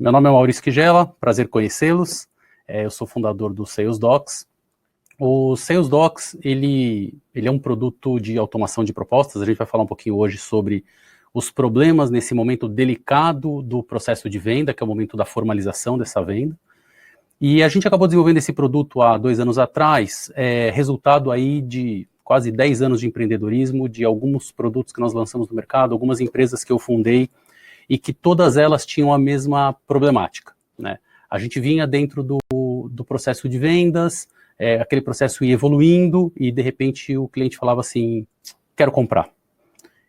Meu nome é Maurício Quigela, prazer conhecê-los. Eu sou fundador do Sales Docs. O Sales Docs, ele é um produto de automação de propostas. A gente vai falar um pouquinho hoje sobre os problemas nesse momento delicado do processo de venda, que é o momento da formalização dessa venda. E a gente acabou desenvolvendo esse produto há 2 anos atrás, resultado aí de quase 10 anos de empreendedorismo, de alguns produtos que nós lançamos no mercado, algumas empresas que eu fundei, e que todas elas tinham a mesma problemática, né? A gente vinha dentro do processo de vendas, aquele processo ia evoluindo e de repente o cliente falava assim, quero comprar.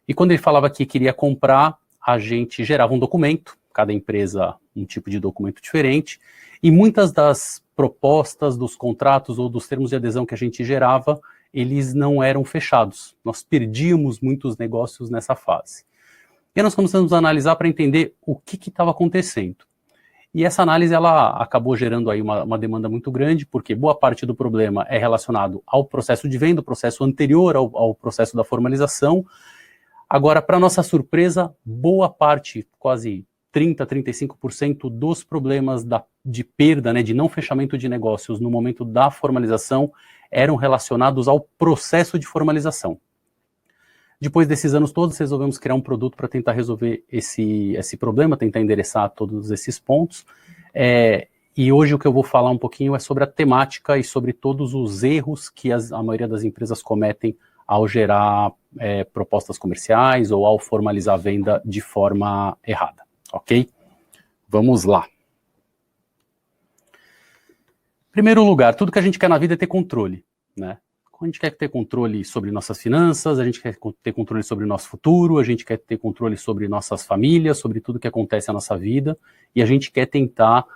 E quando ele falava que queria comprar, a gente gerava um documento, cada empresa um tipo de documento diferente, e muitas das propostas, dos contratos ou dos termos de adesão que a gente gerava, eles não eram fechados. Nós perdíamos muitos negócios nessa fase. E nós começamos a analisar para entender o que estava acontecendo. E essa análise ela acabou gerando aí uma demanda muito grande, porque boa parte do problema é relacionado ao processo de venda, o processo anterior ao processo da formalização. Agora, para nossa surpresa, boa parte, quase 30%, 35% dos problemas de perda, né, de não fechamento de negócios no momento da formalização, eram relacionados ao processo de formalização. Depois desses anos todos, resolvemos criar um produto para tentar resolver esse problema, tentar endereçar todos esses pontos. E hoje o que eu vou falar um pouquinho é sobre a temática e sobre todos os erros que a maioria das empresas cometem ao gerar propostas comerciais ou ao formalizar a venda de forma errada, ok? Vamos lá. Em primeiro lugar, tudo que a gente quer na vida é ter controle, né? A gente quer ter controle sobre nossas finanças, a gente quer ter controle sobre o nosso futuro, a gente quer ter controle sobre nossas famílias, sobre tudo que acontece na nossa vida, e a gente quer tentar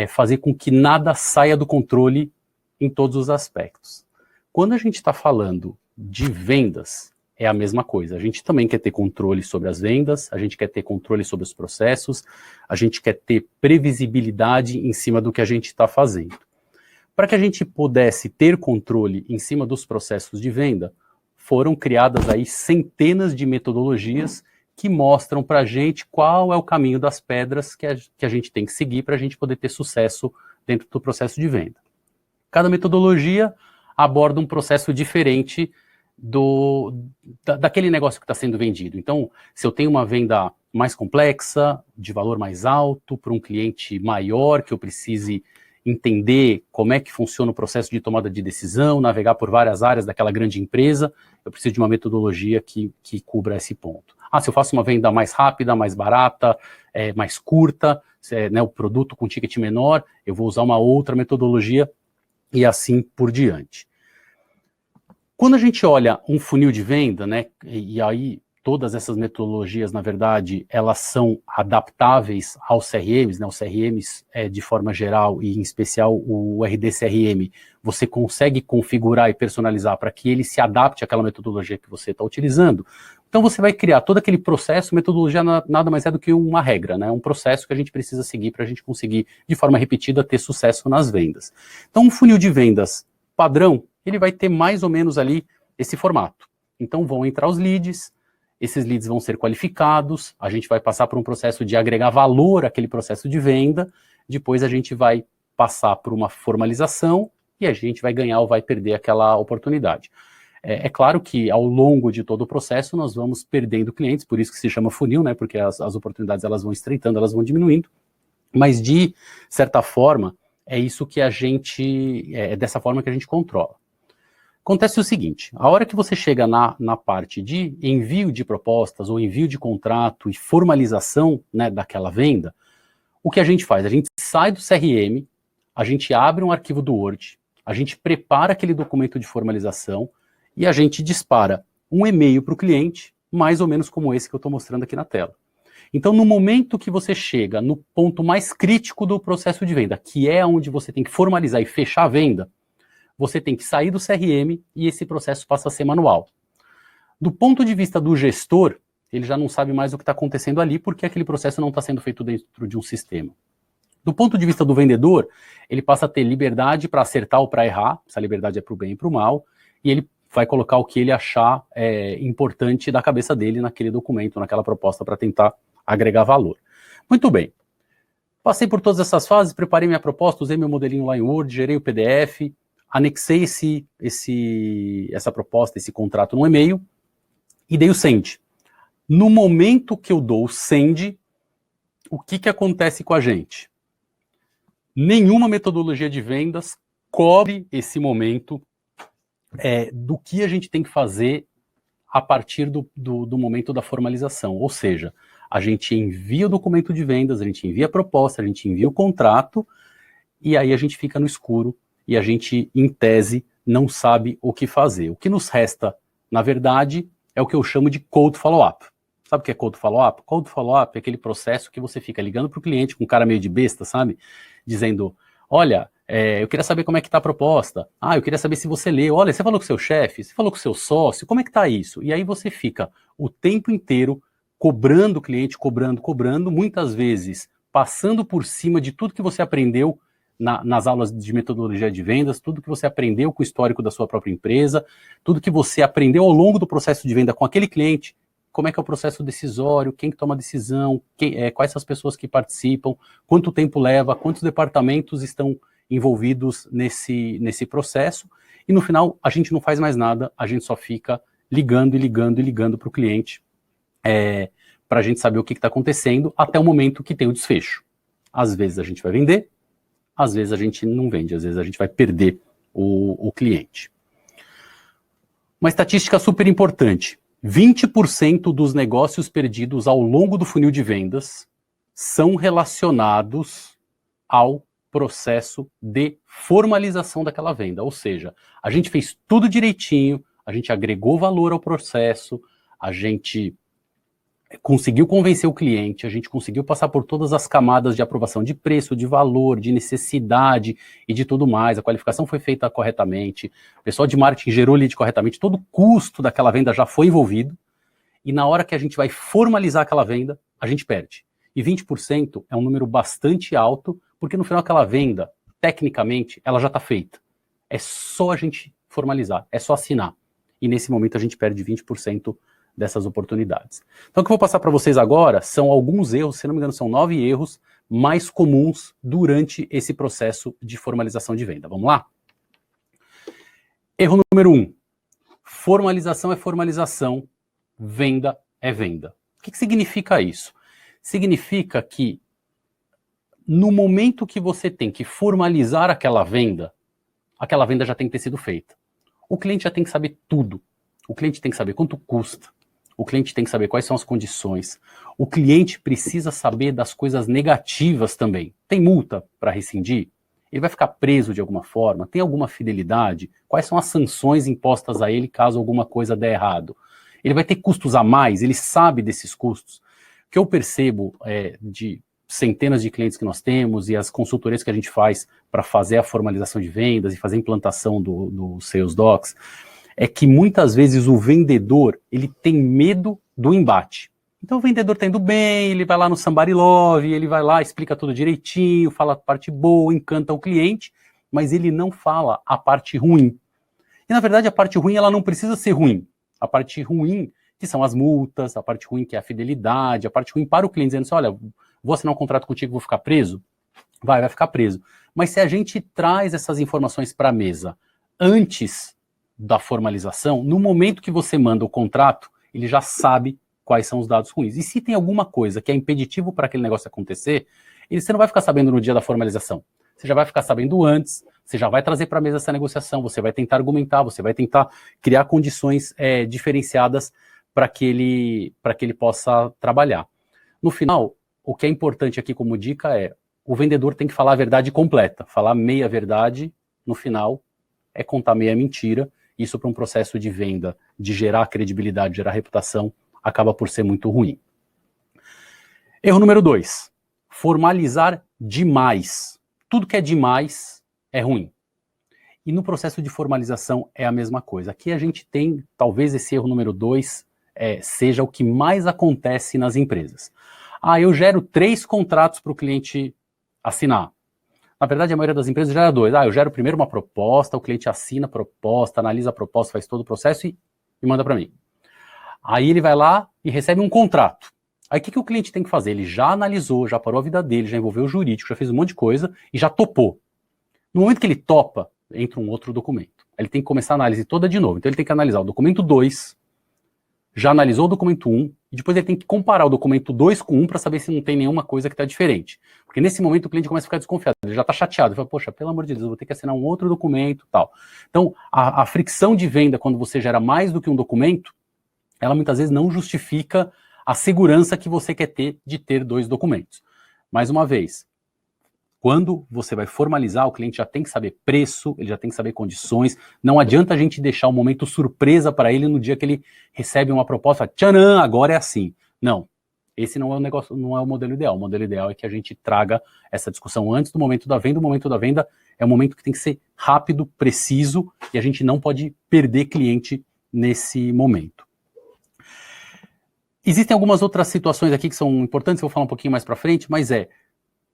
fazer com que nada saia do controle em todos os aspectos. Quando a gente está falando de vendas, é a mesma coisa. A gente também quer ter controle sobre as vendas, a gente quer ter controle sobre os processos, a gente quer ter previsibilidade em cima do que a gente está fazendo. Para que a gente pudesse ter controle em cima dos processos de venda, foram criadas aí centenas de metodologias que mostram para a gente qual é o caminho das pedras que a gente tem que seguir para a gente poder ter sucesso dentro do processo de venda. Cada metodologia aborda um processo diferente daquele negócio que está sendo vendido. Então, se eu tenho uma venda mais complexa, de valor mais alto, para um cliente maior, que eu precise entender como é que funciona o processo de tomada de decisão, navegar por várias áreas daquela grande empresa, eu preciso de uma metodologia que cubra esse ponto. Se eu faço uma venda mais rápida, mais barata, mais curta, né, o produto com ticket menor, eu vou usar uma outra metodologia e assim por diante. Quando a gente olha um funil de venda, né, e aí todas essas metodologias, na verdade, elas são adaptáveis aos CRMs, né? Os CRMs, de forma geral, e em especial o RD-CRM, você consegue configurar e personalizar para que ele se adapte àquela metodologia que você está utilizando. Então você vai criar todo aquele processo, metodologia nada mais é do que uma regra, né? Um processo que a gente precisa seguir para a gente conseguir, de forma repetida, ter sucesso nas vendas. Então um funil de vendas padrão, ele vai ter mais ou menos ali esse formato. Então vão entrar os leads, esses leads vão ser qualificados, a gente vai passar por um processo de agregar valor àquele processo de venda, depois a gente vai passar por uma formalização e a gente vai ganhar ou vai perder aquela oportunidade. É claro que ao longo de todo o processo nós vamos perdendo clientes, por isso que se chama funil, né? Porque as oportunidades elas vão estreitando, elas vão diminuindo, mas de certa forma é isso que é dessa forma que a gente controla. Acontece o seguinte, a hora que você chega na parte de envio de propostas ou envio de contrato e formalização, né, daquela venda, o que a gente faz? A gente sai do CRM, a gente abre um arquivo do Word, a gente prepara aquele documento de formalização e a gente dispara um e-mail para o cliente, mais ou menos como esse que eu estou mostrando aqui na tela. Então, no momento que você chega no ponto mais crítico do processo de venda, que é onde você tem que formalizar e fechar a venda, você tem que sair do CRM e esse processo passa a ser manual. Do ponto de vista do gestor, ele já não sabe mais o que está acontecendo ali, porque aquele processo não está sendo feito dentro de um sistema. Do ponto de vista do vendedor, ele passa a ter liberdade para acertar ou para errar, essa liberdade é para o bem e para o mal, e ele vai colocar o que ele achar importante da cabeça dele naquele documento, naquela proposta, para tentar agregar valor. Muito bem. Passei por todas essas fases, preparei minha proposta, usei meu modelinho lá em Word, gerei o PDF, anexei essa proposta, esse contrato no e-mail e dei o send. No momento que eu dou o send, o que acontece com a gente? Nenhuma metodologia de vendas cobre esse momento do que a gente tem que fazer a partir do momento da formalização. Ou seja, a gente envia o documento de vendas, a gente envia a proposta, a gente envia o contrato, e aí a gente fica no escuro e a gente, em tese, não sabe o que fazer. O que nos resta, na verdade, é o que eu chamo de cold follow-up. Sabe o que é cold follow-up? Cold follow-up é aquele processo que você fica ligando para o cliente com um cara meio de besta, sabe? Dizendo, olha, eu queria saber como é que está a proposta. Eu queria saber se você leu. Olha, você falou com o seu chefe, você falou com o seu sócio, como é que está isso? E aí você fica o tempo inteiro cobrando o cliente, cobrando, muitas vezes passando por cima de tudo que você aprendeu nas aulas de metodologia de vendas, tudo que você aprendeu com o histórico da sua própria empresa, tudo que você aprendeu ao longo do processo de venda com aquele cliente, como é que é o processo decisório, quem que toma a decisão, quais são as pessoas que participam, quanto tempo leva, quantos departamentos estão envolvidos nesse processo, e no final a gente não faz mais nada, a gente só fica ligando para o cliente, para a gente saber o que está acontecendo, até o momento que tem o desfecho. Às vezes a gente vai vender, às vezes a gente não vende, às vezes a gente vai perder o cliente. Uma estatística super importante, 20% dos negócios perdidos ao longo do funil de vendas são relacionados ao processo de formalização daquela venda. Ou seja, a gente fez tudo direitinho, a gente agregou valor ao processo, a gente conseguiu convencer o cliente, a gente conseguiu passar por todas as camadas de aprovação de preço, de valor, de necessidade e de tudo mais, a qualificação foi feita corretamente, o pessoal de marketing gerou lead corretamente, todo o custo daquela venda já foi envolvido, e na hora que a gente vai formalizar aquela venda, a gente perde. E 20% é um número bastante alto, porque no final aquela venda, tecnicamente, ela já está feita. É só a gente formalizar, é só assinar. E nesse momento a gente perde 20% dessas oportunidades. Então o que eu vou passar para vocês agora são alguns erros, se não me engano são 9 erros mais comuns durante esse processo de formalização de venda. Vamos lá? Erro número 1. Formalização é formalização, venda é venda. O que significa isso? Significa que no momento que você tem que formalizar aquela venda já tem que ter sido feita. O cliente já tem que saber tudo. O cliente tem que saber quanto custa. O cliente tem que saber quais são as condições. O cliente precisa saber das coisas negativas também. Tem multa para rescindir? Ele vai ficar preso de alguma forma? Tem alguma fidelidade? Quais são as sanções impostas a ele caso alguma coisa der errado? Ele vai ter custos a mais? Ele sabe desses custos? O que eu percebo de centenas de clientes que nós temos e as consultorias que a gente faz para fazer a formalização de vendas e fazer a implantação do Sales Docs, é que muitas vezes o vendedor, ele tem medo do embate. Então o vendedor está indo bem, ele vai lá no Somebody Love, ele vai lá, explica tudo direitinho, fala a parte boa, encanta o cliente, mas ele não fala a parte ruim. E na verdade a parte ruim, ela não precisa ser ruim. A parte ruim, que são as multas, a parte ruim que é a fidelidade, a parte ruim para o cliente, dizendo assim, olha, vou assinar um contrato contigo, vou ficar preso? Vai ficar preso. Mas se a gente traz essas informações para a mesa antes da formalização, no momento que você manda o contrato, ele já sabe quais são os dados ruins. E se tem alguma coisa que é impeditivo para aquele negócio acontecer, você não vai ficar sabendo no dia da formalização. Você já vai ficar sabendo antes, você já vai trazer para a mesa essa negociação, você vai tentar argumentar, você vai tentar criar condições diferenciadas para que ele possa trabalhar. No final, o que é importante aqui como dica é, o vendedor tem que falar a verdade completa. Falar meia verdade, no final, é contar meia mentira. Isso para um processo de venda, de gerar credibilidade, gerar reputação, acaba por ser muito ruim. Erro número 2. Formalizar demais. Tudo que é demais é ruim. E no processo de formalização é a mesma coisa. Aqui a gente tem, talvez esse erro número 2 seja o que mais acontece nas empresas. Eu gero 3 contratos para o cliente assinar. Na verdade, a maioria das empresas gera 2. Eu gero primeiro uma proposta, o cliente assina a proposta, analisa a proposta, faz todo o processo e manda para mim. Aí ele vai lá e recebe um contrato. Aí o que o cliente tem que fazer? Ele já analisou, já parou a vida dele, já envolveu o jurídico, já fez um monte de coisa e já topou. No momento que ele topa, entra um outro documento. Ele tem que começar a análise toda de novo. Então ele tem que analisar o documento 2, já analisou o documento 1, e depois ele tem que comparar o documento 2 com 1 para saber se não tem nenhuma coisa que está diferente. Porque nesse momento o cliente começa a ficar desconfiado, ele já está chateado, ele fala, poxa, pelo amor de Deus, eu vou ter que assinar um outro documento, tal. Então, a fricção de venda, quando você gera mais do que um documento, ela muitas vezes não justifica a segurança que você quer ter de ter 2 documentos. Mais uma vez, quando você vai formalizar, o cliente já tem que saber preço, ele já tem que saber condições. Não adianta a gente deixar um momento surpresa para ele no dia que ele recebe uma proposta, tchanã, agora é assim. Não, esse não é o negócio, não é o modelo ideal. O modelo ideal é que a gente traga essa discussão antes do momento da venda. O momento da venda é um momento que tem que ser rápido, preciso, e a gente não pode perder cliente nesse momento. Existem algumas outras situações aqui que são importantes, eu vou falar um pouquinho mais para frente, mas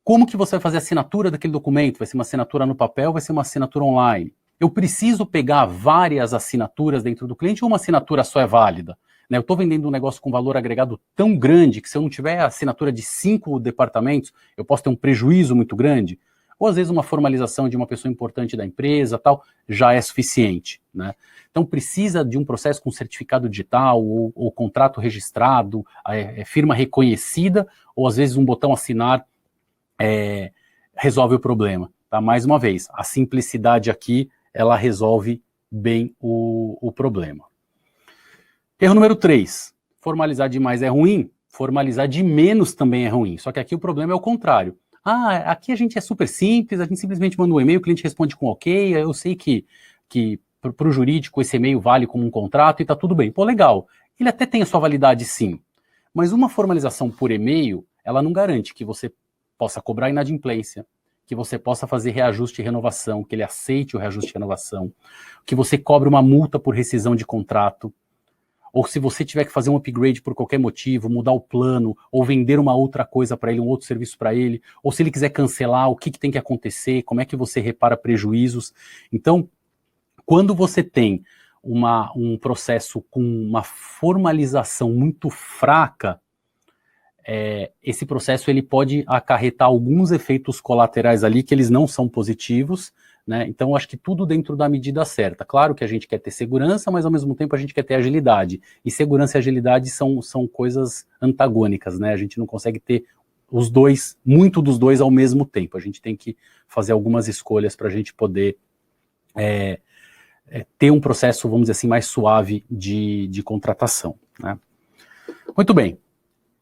como que você vai fazer a assinatura daquele documento? Vai ser uma assinatura no papel, vai ser uma assinatura online? Eu preciso pegar várias assinaturas dentro do cliente ou uma assinatura só é válida? Né, eu estou vendendo um negócio com valor agregado tão grande que se eu não tiver a assinatura de 5 departamentos, eu posso ter um prejuízo muito grande? Ou às vezes uma formalização de uma pessoa importante da empresa, tal, já é suficiente, né? Então precisa de um processo com certificado digital ou contrato registrado, firma reconhecida, ou às vezes um botão assinar resolve o problema, tá? Mais uma vez, a simplicidade aqui, ela resolve bem o problema. Erro número 3, formalizar demais é ruim, formalizar de menos também é ruim, só que aqui o problema é o contrário. Aqui a gente é super simples, a gente simplesmente manda um e-mail, o cliente responde com ok, eu sei que para o jurídico esse e-mail vale como um contrato e tá tudo bem. Pô, legal, ele até tem a sua validade sim, mas uma formalização por e-mail, ela não garante que você possa cobrar inadimplência, que você possa fazer reajuste e renovação, que ele aceite o reajuste e renovação, que você cobre uma multa por rescisão de contrato, ou se você tiver que fazer um upgrade por qualquer motivo, mudar o plano, ou vender uma outra coisa para ele, um outro serviço para ele, ou se ele quiser cancelar, o que tem que acontecer, como é que você repara prejuízos. Então, quando você tem um processo com uma formalização muito fraca, esse processo ele pode acarretar alguns efeitos colaterais ali que eles não são positivos, né? Então acho que tudo dentro da medida certa. Claro que a gente quer ter segurança, mas ao mesmo tempo a gente quer ter agilidade. E segurança e agilidade são coisas antagônicas, né? A gente não consegue ter os dois, muito dos dois ao mesmo tempo. A gente tem que fazer algumas escolhas para a gente poder ter um processo, vamos dizer assim, mais suave de contratação, né? Muito bem.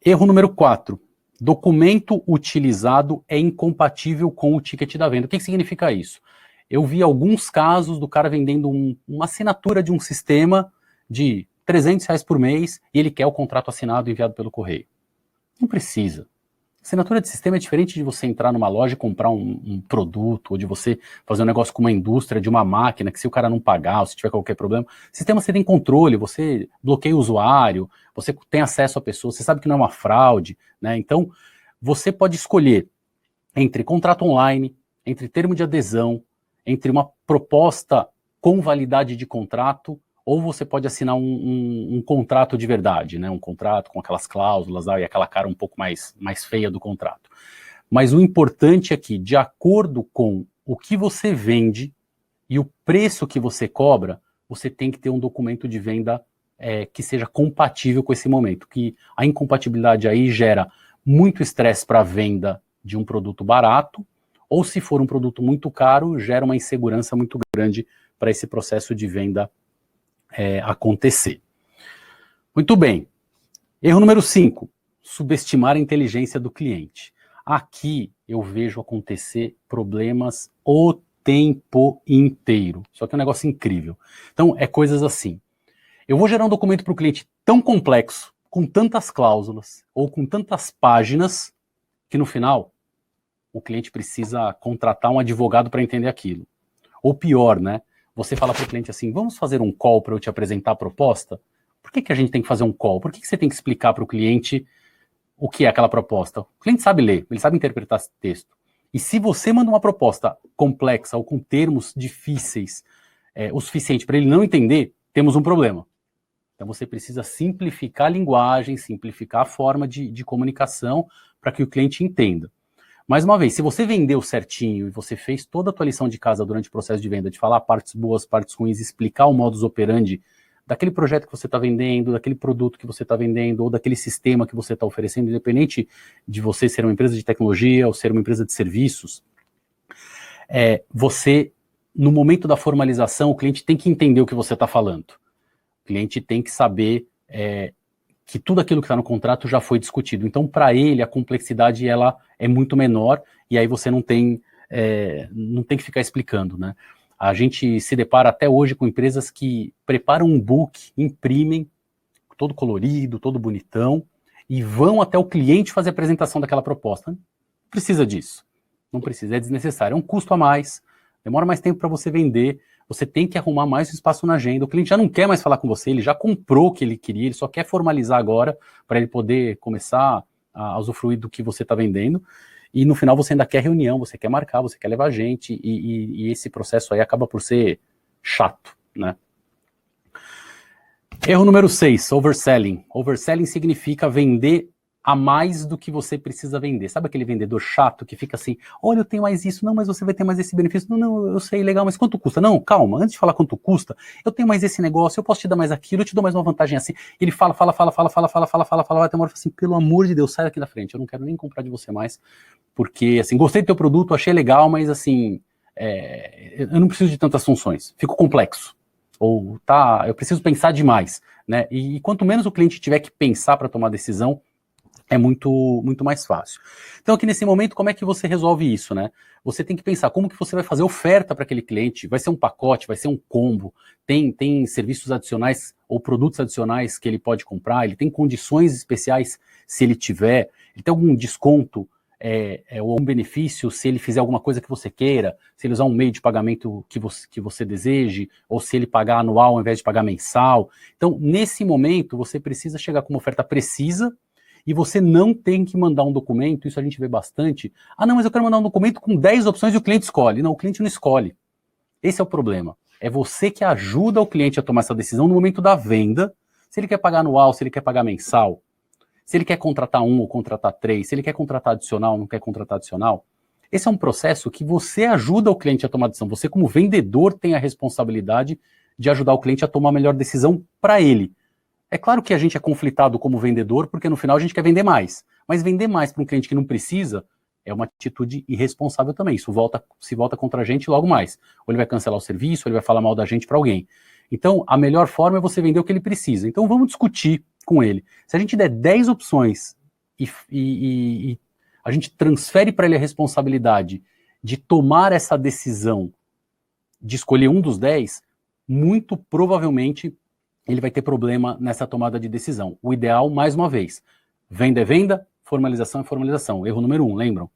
Erro número 4, documento utilizado é incompatível com o ticket da venda. O que significa isso? Eu vi alguns casos do cara vendendo uma assinatura de um sistema de R$300 por mês e ele quer o contrato assinado enviado pelo correio. Não precisa. Assinatura de sistema é diferente de você entrar numa loja e comprar um produto, ou de você fazer um negócio com uma indústria, de uma máquina, que se o cara não pagar, ou se tiver qualquer problema, sistema você tem controle, você bloqueia o usuário, você tem acesso à pessoa, você sabe que não é uma fraude, né? Então, você pode escolher entre contrato online, entre termo de adesão, entre uma proposta com validade de contrato, ou você pode assinar um contrato de verdade, né? Um contrato com aquelas cláusulas e aquela cara um pouco mais feia do contrato. Mas o importante é que, de acordo com o que você vende e o preço que você cobra, você tem que ter um documento de venda que seja compatível com esse momento, que a incompatibilidade aí gera muito estresse para a venda de um produto barato, ou se for um produto muito caro, gera uma insegurança muito grande para esse processo de venda acontecer. Muito bem. Erro número 5, subestimar a inteligência do cliente. Aqui eu vejo acontecer problemas o tempo inteiro. Só que é um negócio incrível. Então, coisas assim. Eu vou gerar um documento para o cliente tão complexo, com tantas cláusulas, ou com tantas páginas, que no final, o cliente precisa contratar um advogado para entender aquilo. Ou pior, né? Você fala para o cliente assim, vamos fazer um call para eu te apresentar a proposta? Por que a gente tem que fazer um call? Por que você tem que explicar para o cliente o que é aquela proposta? O cliente sabe ler, ele sabe interpretar esse texto. E se você manda uma proposta complexa ou com termos difíceis o suficiente para ele não entender, temos um problema. Então você precisa simplificar a linguagem, simplificar a forma de comunicação para que o cliente entenda. Mais uma vez, se você vendeu certinho e você fez toda a tua lição de casa durante o processo de venda, de falar partes boas, partes ruins, explicar o modus operandi daquele projeto que você está vendendo, daquele produto que você está vendendo, ou daquele sistema que você está oferecendo, independente de você ser uma empresa de tecnologia ou ser uma empresa de serviços, você, no momento da formalização, o cliente tem que entender o que você está falando. O cliente tem que saber que tudo aquilo que está no contrato já foi discutido. Então, para ele, a complexidade ela é muito menor, e aí você não tem que ficar explicando, né? A gente se depara até hoje com empresas que preparam um book, imprimem, todo colorido, todo bonitão, e vão até o cliente fazer a apresentação daquela proposta. Não precisa disso. Não precisa, é desnecessário. É um custo a mais, demora mais tempo para você vender, você tem que arrumar mais espaço na agenda. O cliente já não quer mais falar com você, ele já comprou o que ele queria, ele só quer formalizar agora para ele poder começar a usufruir do que você está vendendo. E no final você ainda quer reunião, você quer marcar, você quer levar gente, e esse processo aí acaba por ser chato, né? Erro número 6, overselling. Overselling significa vender a mais do que você precisa vender. Sabe aquele vendedor chato que fica assim, olha, eu tenho mais isso, não, mas você vai ter mais esse benefício, não, eu sei, legal, mas quanto custa? Não, calma, antes de falar quanto custa, eu tenho mais esse negócio, eu posso te dar mais aquilo, eu te dou mais uma vantagem assim. Ele fala, vai ter uma hora assim, pelo amor de Deus, sai daqui da frente, eu não quero nem comprar de você mais, porque, assim, gostei do teu produto, achei legal, mas, assim, eu não preciso de tantas funções, fico complexo. Ou, eu preciso pensar demais, né? E quanto menos o cliente tiver que pensar para tomar decisão, é muito, muito mais fácil. Então, aqui nesse momento, como é que você resolve isso, né? Você tem que pensar como que você vai fazer oferta para aquele cliente. Vai ser um pacote, vai ser um combo, tem serviços adicionais ou produtos adicionais que ele pode comprar, ele tem condições especiais se ele tiver, ele tem algum desconto ou um benefício se ele fizer alguma coisa que você queira, se ele usar um meio de pagamento que você deseje, ou se ele pagar anual ao invés de pagar mensal. Então, nesse momento, você precisa chegar com uma oferta precisa. E você não tem que mandar um documento, isso a gente vê bastante. Ah, não, mas eu quero mandar um documento com 10 opções e o cliente escolhe. Não, o cliente não escolhe. Esse é o problema. É você que ajuda o cliente a tomar essa decisão no momento da venda, se ele quer pagar anual, se ele quer pagar mensal, se ele quer contratar um ou contratar 3, se ele quer contratar adicional ou não quer contratar adicional. Esse é um processo que você ajuda o cliente a tomar a decisão. Você, como vendedor, tem a responsabilidade de ajudar o cliente a tomar a melhor decisão para ele. É claro que a gente é conflitado como vendedor, porque no final a gente quer vender mais. Mas vender mais para um cliente que não precisa é uma atitude irresponsável também. Isso se volta contra a gente logo mais. Ou ele vai cancelar o serviço, ou ele vai falar mal da gente para alguém. Então, a melhor forma é você vender o que ele precisa. Então, vamos discutir com ele. Se a gente der 10 opções e a gente transfere para ele a responsabilidade de tomar essa decisão de escolher um dos 10, muito provavelmente ele vai ter problema nessa tomada de decisão. O ideal, mais uma vez, venda é venda, formalização é formalização. Erro número 1, lembram?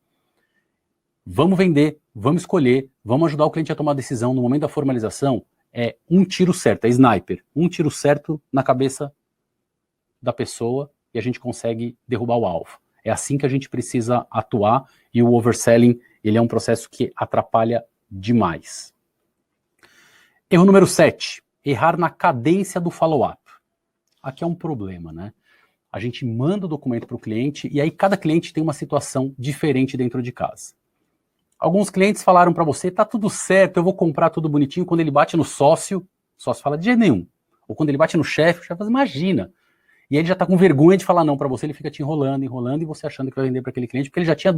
Vamos vender, vamos escolher, vamos ajudar o cliente a tomar a decisão. No momento da formalização, é um tiro certo, é sniper. Um tiro certo na cabeça da pessoa e a gente consegue derrubar o alvo. É assim que a gente precisa atuar, e o overselling, ele é um processo que atrapalha demais. Erro número 7. Errar na cadência do follow-up. Aqui é um problema, né? A gente manda o documento para o cliente e aí cada cliente tem uma situação diferente dentro de casa. Alguns clientes falaram para você, tá tudo certo, eu vou comprar tudo bonitinho. Quando ele bate no sócio, o sócio fala de jeito nenhum. Ou quando ele bate no chefe, o chefe fala, imagina. E aí ele já tá com vergonha de falar não para você, ele fica te enrolando, e você achando que vai vender para aquele cliente, porque ele já tinha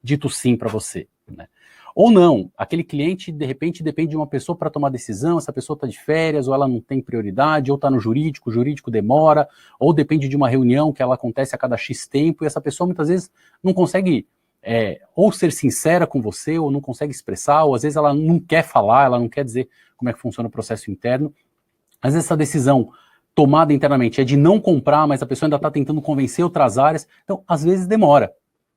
dito sim para você, né? Ou não, aquele cliente, de repente, depende de uma pessoa para tomar decisão, essa pessoa está de férias, ou ela não tem prioridade, ou está no jurídico, o jurídico demora, ou depende de uma reunião que ela acontece a cada X tempo, e essa pessoa muitas vezes não consegue ou ser sincera com você, ou não consegue expressar, ou às vezes ela não quer falar, ela não quer dizer como é que funciona o processo interno. Às vezes essa decisão tomada internamente é de não comprar, mas a pessoa ainda está tentando convencer outras áreas, então às vezes demora.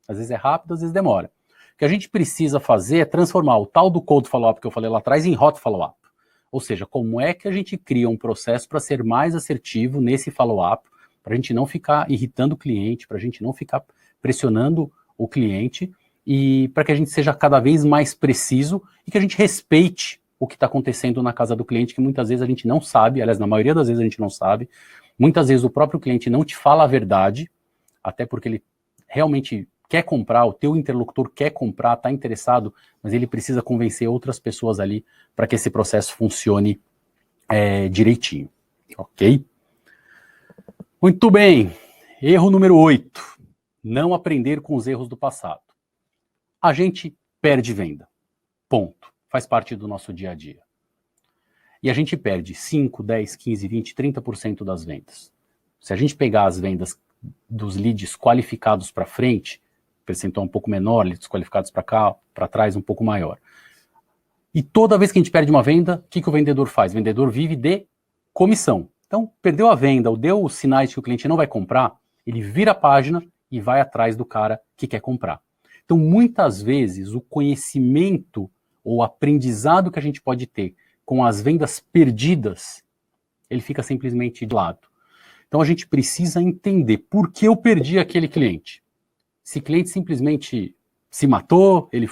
Às vezes é rápido, às vezes demora. O que a gente precisa fazer é transformar o tal do cold follow-up que eu falei lá atrás em hot follow-up. Ou seja, como é que a gente cria um processo para ser mais assertivo nesse follow-up, para a gente não ficar irritando o cliente, para a gente não ficar pressionando o cliente, e para que a gente seja cada vez mais preciso e que a gente respeite o que está acontecendo na casa do cliente, que muitas vezes a gente não sabe, aliás, na maioria das vezes a gente não sabe, muitas vezes o próprio cliente não te fala a verdade, até porque ele realmente quer comprar, o teu interlocutor quer comprar, está interessado, mas ele precisa convencer outras pessoas ali para que esse processo funcione direitinho, ok? Muito bem, erro número 8, não aprender com os erros do passado. A gente perde venda, ponto, faz parte do nosso dia a dia. E a gente perde 5, 10, 15, 20, 30% das vendas. Se a gente pegar as vendas dos leads qualificados para frente, percentual um pouco menor, leads qualificados para cá, para trás um pouco maior. E toda vez que a gente perde uma venda, o que o vendedor faz? O vendedor vive de comissão. Então, perdeu a venda ou deu os sinais que o cliente não vai comprar, ele vira a página e vai atrás do cara que quer comprar. Então, muitas vezes, o conhecimento ou aprendizado que a gente pode ter com as vendas perdidas, ele fica simplesmente de lado. Então, a gente precisa entender por que eu perdi aquele cliente. Esse cliente simplesmente se matou, ele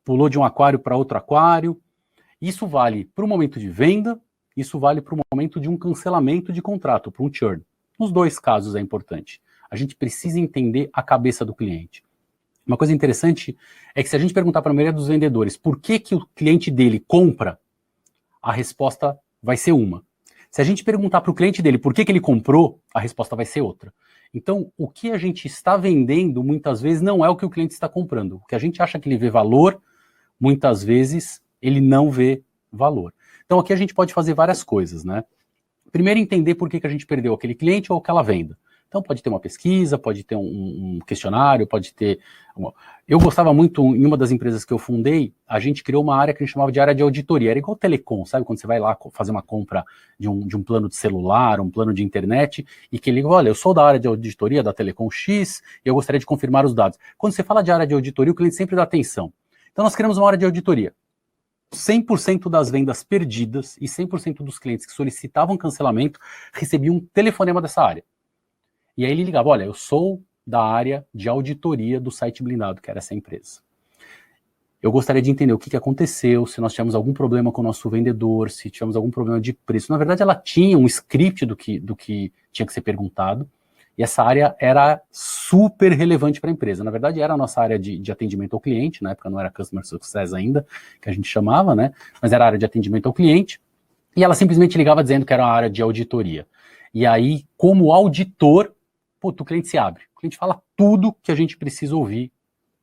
pulou de um aquário para outro aquário. Isso vale para o momento de venda, isso vale para o momento de um cancelamento de contrato, para um churn. Nos dois casos é importante. A gente precisa entender a cabeça do cliente. Uma coisa interessante é que se a gente perguntar para a maioria dos vendedores por que o cliente dele compra, a resposta vai ser uma. Se a gente perguntar para o cliente dele por que ele comprou, a resposta vai ser outra. Então, o que a gente está vendendo, muitas vezes, não é o que o cliente está comprando. O que a gente acha que ele vê valor, muitas vezes, ele não vê valor. Então, aqui a gente pode fazer várias coisas, né? Primeiro, entender por que a gente perdeu aquele cliente ou aquela venda. Então, pode ter uma pesquisa, pode ter um questionário, pode ter... Eu gostava muito, em uma das empresas que eu fundei, a gente criou uma área que a gente chamava de área de auditoria. Era igual telecom, sabe? Quando você vai lá fazer uma compra de um plano de celular, um plano de internet, e que liga, olha, eu sou da área de auditoria da Telecom X, e eu gostaria de confirmar os dados. Quando você fala de área de auditoria, o cliente sempre dá atenção. Então, nós criamos uma área de auditoria. 100% das vendas perdidas e 100% dos clientes que solicitavam cancelamento recebiam um telefonema dessa área. E aí ele ligava, olha, eu sou da área de auditoria do site blindado, que era essa empresa. Eu gostaria de entender o que aconteceu, se nós tivemos algum problema com o nosso vendedor, se tivemos algum problema de preço. Na verdade, ela tinha um script do que tinha que ser perguntado, e essa área era super relevante para a empresa. Na verdade, era a nossa área de atendimento ao cliente, na época não era Customer Success ainda, que a gente chamava, né? Mas era a área de atendimento ao cliente, e ela simplesmente ligava dizendo que era uma área de auditoria. E aí, como auditor, o cliente se abre. O cliente fala tudo que a gente precisa ouvir,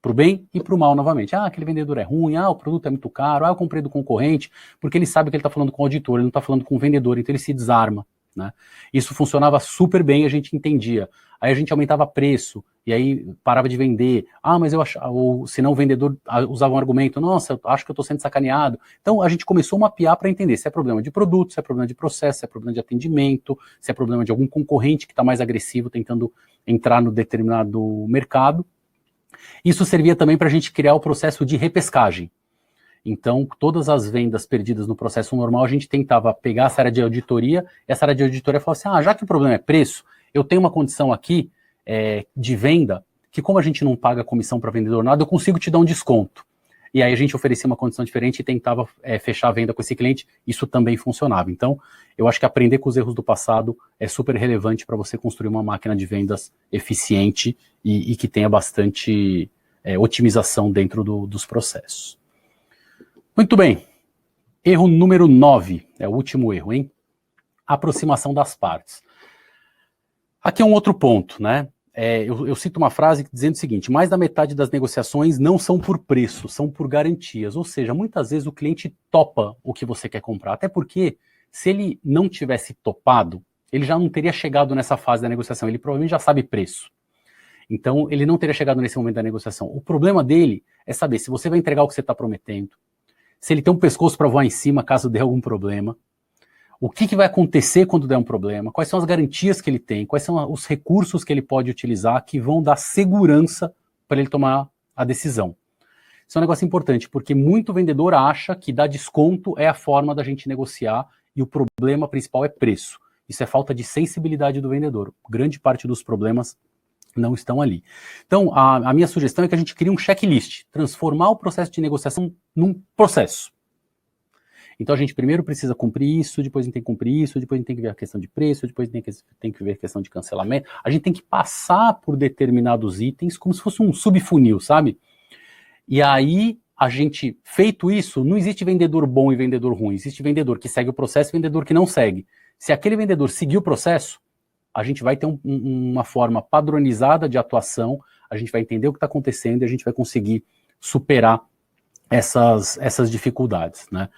pro bem e pro mal novamente. Ah, aquele vendedor é ruim, o produto é muito caro, eu comprei do concorrente, porque ele sabe que ele está falando com o auditor, ele não está falando com o vendedor, então ele se desarma. Né? Isso funcionava super bem, a gente entendia. Aí a gente aumentava preço, e aí parava de vender. Mas eu achava, ou senão o vendedor usava um argumento, nossa, eu acho que eu estou sendo sacaneado. Então a gente começou a mapear para entender se é problema de produto, se é problema de processo, se é problema de atendimento, se é problema de algum concorrente que está mais agressivo tentando entrar no determinado mercado. Isso servia também para a gente criar o processo de repescagem. Então, todas as vendas perdidas no processo normal, a gente tentava pegar essa área de auditoria, e essa área de auditoria falava assim, já que o problema é preço, eu tenho uma condição aqui de venda, que como a gente não paga comissão para vendedor nada, eu consigo te dar um desconto. E aí a gente oferecia uma condição diferente e tentava fechar a venda com esse cliente, isso também funcionava. Então, eu acho que aprender com os erros do passado é super relevante para você construir uma máquina de vendas eficiente e que tenha bastante otimização dentro dos processos. Muito bem, erro número 9, é o último erro, hein? Aproximação das partes. Aqui é um outro ponto, né? Eu cito uma frase dizendo o seguinte, mais da metade das negociações não são por preço, são por garantias. Ou seja, muitas vezes o cliente topa o que você quer comprar, até porque se ele não tivesse topado, ele já não teria chegado nessa fase da negociação, ele provavelmente já sabe preço. Então, ele não teria chegado nesse momento da negociação. O problema dele é saber se você vai entregar o que você está prometendo, se ele tem um pescoço para voar em cima caso dê algum problema, o que vai acontecer quando der um problema, quais são as garantias que ele tem, quais são os recursos que ele pode utilizar que vão dar segurança para ele tomar a decisão. Isso é um negócio importante, porque muito vendedor acha que dar desconto é a forma da gente negociar e o problema principal é preço. Isso é falta de sensibilidade do vendedor. Grande parte dos problemas não estão ali. Então, a minha sugestão é que a gente crie um checklist, transformar o processo de negociação num processo. Então a gente primeiro precisa cumprir isso, depois a gente tem que cumprir isso, depois a gente tem que ver a questão de preço, depois tem que ver a questão de cancelamento. A gente tem que passar por determinados itens como se fosse um subfunil, sabe? E aí, a gente, feito isso, não existe vendedor bom e vendedor ruim, existe vendedor que segue o processo e vendedor que não segue. Se aquele vendedor seguir o processo, a gente vai ter uma forma padronizada de atuação, a gente vai entender o que está acontecendo e a gente vai conseguir superar essas dificuldades, né?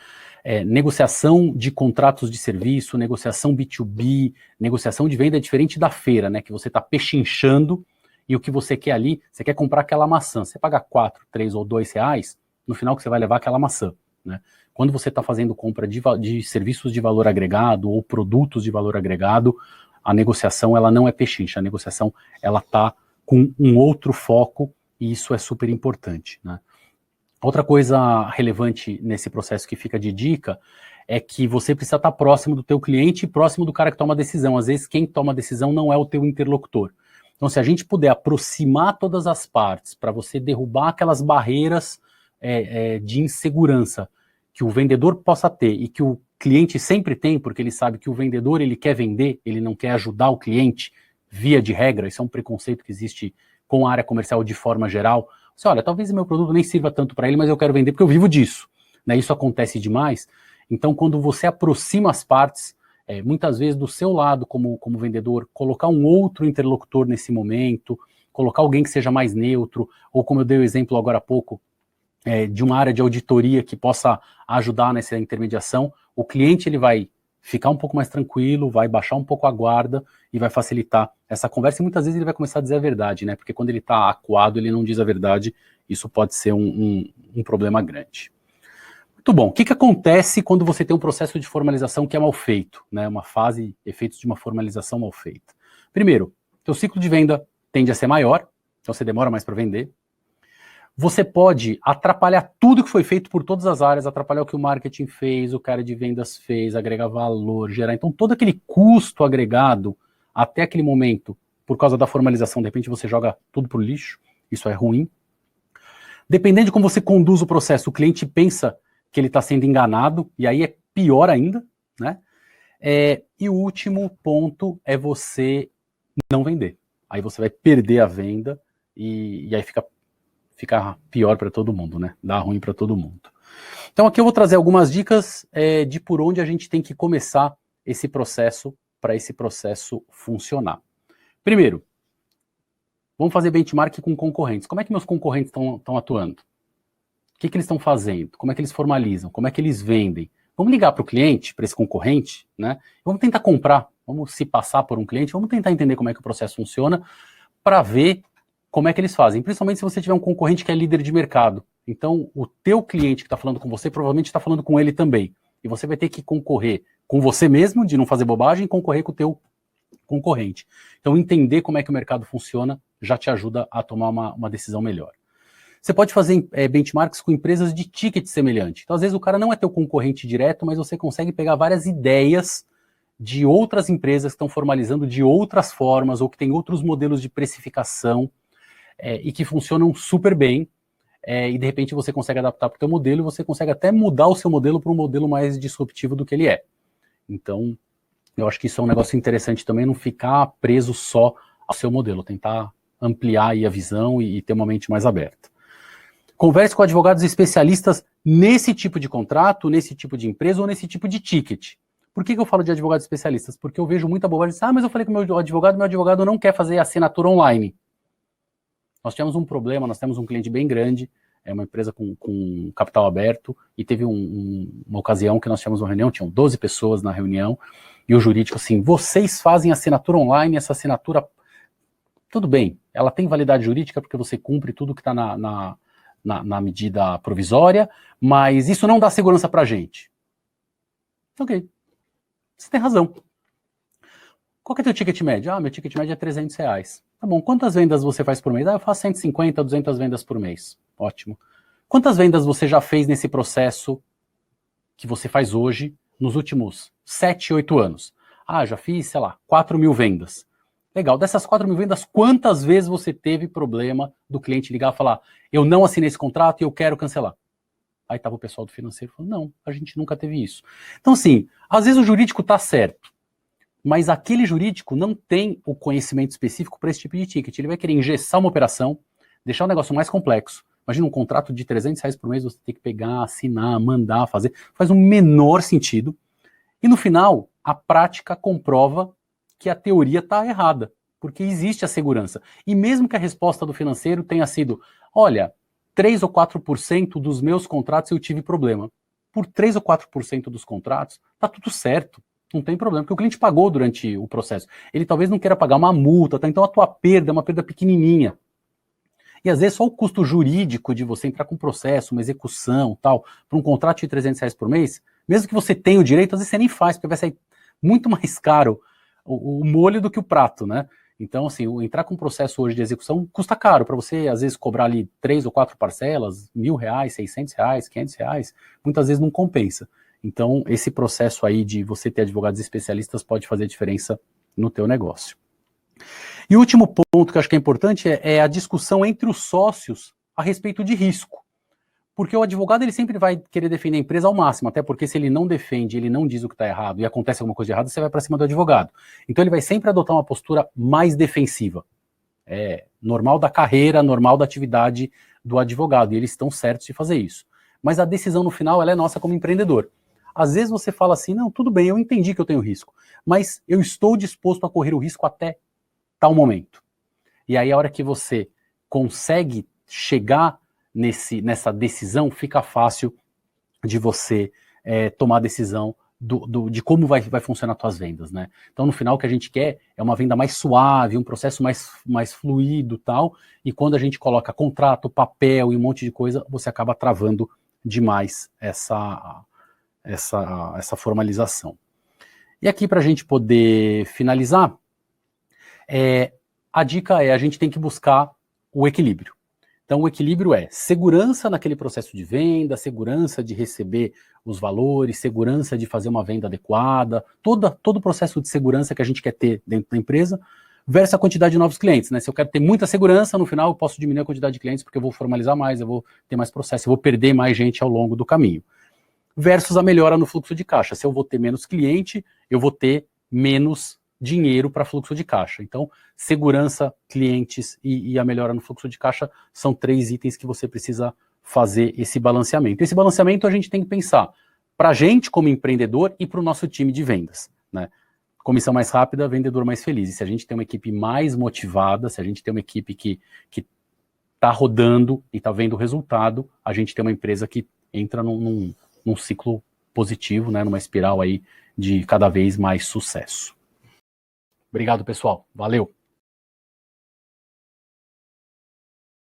Negociação de contratos de serviço, negociação B2B, negociação de venda é diferente da feira, né? Que você está pechinchando e o que você quer ali, você quer comprar aquela maçã. Você paga 4, 3 ou 2 reais, no final que você vai levar aquela maçã, né? Quando você está fazendo compra de serviços de valor agregado ou produtos de valor agregado, a negociação ela não é pechincha, a negociação ela está com um outro foco e isso é super importante, né? Outra coisa relevante nesse processo que fica de dica é que você precisa estar próximo do teu cliente e próximo do cara que toma a decisão. Às vezes quem toma a decisão não é o teu interlocutor. Então se a gente puder aproximar todas as partes para você derrubar aquelas barreiras de insegurança que o vendedor possa ter e que o cliente sempre tem, porque ele sabe que o vendedor ele quer vender, ele não quer ajudar o cliente, via de regra, isso é um preconceito que existe com a área comercial de forma geral. Você, olha, talvez meu produto nem sirva tanto para ele, mas eu quero vender porque eu vivo disso, né? Isso acontece demais. Então, quando você aproxima as partes, muitas vezes do seu lado como vendedor, colocar um outro interlocutor nesse momento, colocar alguém que seja mais neutro, ou como eu dei o exemplo agora há pouco, de uma área de auditoria que possa ajudar nessa intermediação, o cliente ele vai ficar um pouco mais tranquilo, vai baixar um pouco a guarda e vai facilitar essa conversa, e muitas vezes ele vai começar a dizer a verdade, né? Porque quando ele está acuado, ele não diz a verdade, isso pode ser um problema grande. Muito bom. O que acontece quando você tem um processo de formalização que é mal feito, né? Uma fase, efeitos de uma formalização mal feita. Primeiro, teu ciclo de venda tende a ser maior, então você demora mais para vender. Você pode atrapalhar tudo que foi feito por todas as áreas, atrapalhar o que o marketing fez, o cara de vendas fez, agregar valor, gerar. Então, todo aquele custo agregado até aquele momento, por causa da formalização, de repente você joga tudo pro lixo, isso é ruim. Dependendo de como você conduz o processo, o cliente pensa que ele está sendo enganado, e aí é pior ainda, né? E o último ponto é você não vender. Aí você vai perder a venda e aí fica pior para todo mundo, né? Dá ruim para todo mundo. Então aqui eu vou trazer algumas dicas de por onde a gente tem que começar esse processo para esse processo funcionar. Primeiro, vamos fazer benchmark com concorrentes. Como é que meus concorrentes estão atuando? O que eles estão fazendo? Como é que eles formalizam? Como é que eles vendem? Vamos ligar para o cliente, para esse concorrente, né? Vamos tentar comprar, vamos se passar por um cliente, vamos tentar entender como é que o processo funciona para ver como é que eles fazem, principalmente se você tiver um concorrente que é líder de mercado. Então, o teu cliente que está falando com você, provavelmente está falando com ele também. E você vai ter que concorrer com você mesmo, de não fazer bobagem, e concorrer com o teu concorrente. Então, entender como é que o mercado funciona já te ajuda a tomar uma decisão melhor. Você pode fazer benchmarks com empresas de ticket semelhante. Então, às vezes, o cara não é teu concorrente direto, mas você consegue pegar várias ideias de outras empresas que estão formalizando de outras formas, ou que têm outros modelos de precificação, e que funcionam super bem, e de repente você consegue adaptar para o teu modelo, e você consegue até mudar o seu modelo para um modelo mais disruptivo do que ele é. Então, eu acho que isso é um negócio interessante também, não ficar preso só ao seu modelo, tentar ampliar aí a visão e ter uma mente mais aberta. Converse com advogados especialistas nesse tipo de contrato, nesse tipo de empresa ou nesse tipo de ticket. Por que eu falo de advogados especialistas? Porque eu vejo muita bobagem, mas eu falei com o meu advogado não quer fazer assinatura online. Nós tivemos um problema, nós temos um cliente bem grande, uma empresa com capital aberto, e teve uma ocasião que nós tivemos uma reunião, tinham 12 pessoas na reunião, e o jurídico assim, vocês fazem assinatura online, essa assinatura, tudo bem, ela tem validade jurídica porque você cumpre tudo que está na medida provisória, mas isso não dá segurança para a gente. Ok, você tem razão. Qual que é o teu ticket médio? Meu ticket médio é 300 reais. Tá bom, quantas vendas você faz por mês? Eu faço 150, 200 vendas por mês. Ótimo. Quantas vendas você já fez nesse processo que você faz hoje, nos últimos 7, 8 anos? Já fiz, sei lá, 4.000 vendas. Legal, dessas 4.000 vendas, quantas vezes você teve problema do cliente ligar e falar, eu não assinei esse contrato e eu quero cancelar? Aí estava o pessoal do financeiro falando, não, a gente nunca teve isso. Então, assim, às vezes o jurídico está certo, mas aquele jurídico não tem o conhecimento específico para esse tipo de ticket. Ele vai querer engessar uma operação, deixar o negócio mais complexo. Imagina um contrato de R$300 por mês, você tem que pegar, assinar, mandar, fazer. Faz o menor sentido. E no final, a prática comprova que a teoria está errada, porque existe a segurança. E mesmo que a resposta do financeiro tenha sido, olha, 3 ou 4% dos meus contratos eu tive problema. Por 3 ou 4% dos contratos, tá tudo certo. Não tem problema, porque o cliente pagou durante o processo. Ele talvez não queira pagar uma multa, tá? Então a tua perda é uma perda pequenininha. E às vezes só o custo jurídico de você entrar com um processo, uma execução, tal, para um contrato de R$300 por mês, mesmo que você tenha o direito, às vezes você nem faz, porque vai sair muito mais caro o molho do que o prato, né? Então, assim, entrar com um processo hoje de execução custa caro para você, às vezes, cobrar ali 3 ou 4 parcelas, R$1.000, R$600, R$500, muitas vezes não compensa. Então, esse processo aí de você ter advogados especialistas pode fazer diferença no teu negócio. E o último ponto que eu acho que é importante é a discussão entre os sócios a respeito de risco. Porque o advogado ele sempre vai querer defender a empresa ao máximo, até porque se ele não defende, ele não diz o que está errado e acontece alguma coisa de errado, você vai para cima do advogado. Então ele vai sempre adotar uma postura mais defensiva. É normal da carreira, normal da atividade do advogado, e eles estão certos de fazer isso. Mas a decisão no final ela é nossa como empreendedor. Às vezes você fala assim, não, tudo bem, eu entendi que eu tenho risco, mas eu estou disposto a correr o risco até tal momento. E aí a hora que você consegue chegar nessa decisão, fica fácil de você tomar a decisão de como vai funcionar as tuas vendas, né? Então, no final, o que a gente quer é uma venda mais suave, um processo mais fluido tal, e quando a gente coloca contrato, papel e um monte de coisa, você acaba travando demais essa formalização. E aqui, para a gente poder finalizar, a dica é a gente tem que buscar o equilíbrio. Então, o equilíbrio é segurança naquele processo de venda, segurança de receber os valores, segurança de fazer uma venda adequada, todo o processo de segurança que a gente quer ter dentro da empresa, versus a quantidade de novos clientes, né? Se eu quero ter muita segurança, no final eu posso diminuir a quantidade de clientes porque eu vou formalizar mais, eu vou ter mais processo, eu vou perder mais gente ao longo do caminho. Versus a melhora no fluxo de caixa. Se eu vou ter menos cliente, eu vou ter menos dinheiro para fluxo de caixa. Então, segurança, clientes e a melhora no fluxo de caixa são 3 itens que você precisa fazer esse balanceamento. Esse balanceamento a gente tem que pensar para a gente como empreendedor e para o nosso time de vendas, né? Comissão mais rápida, vendedor mais feliz. E se a gente tem uma equipe mais motivada, se a gente tem uma equipe que está rodando e está vendo o resultado, a gente tem uma empresa que entra num ciclo positivo, né? Numa espiral aí de cada vez mais sucesso. Obrigado, pessoal. Valeu!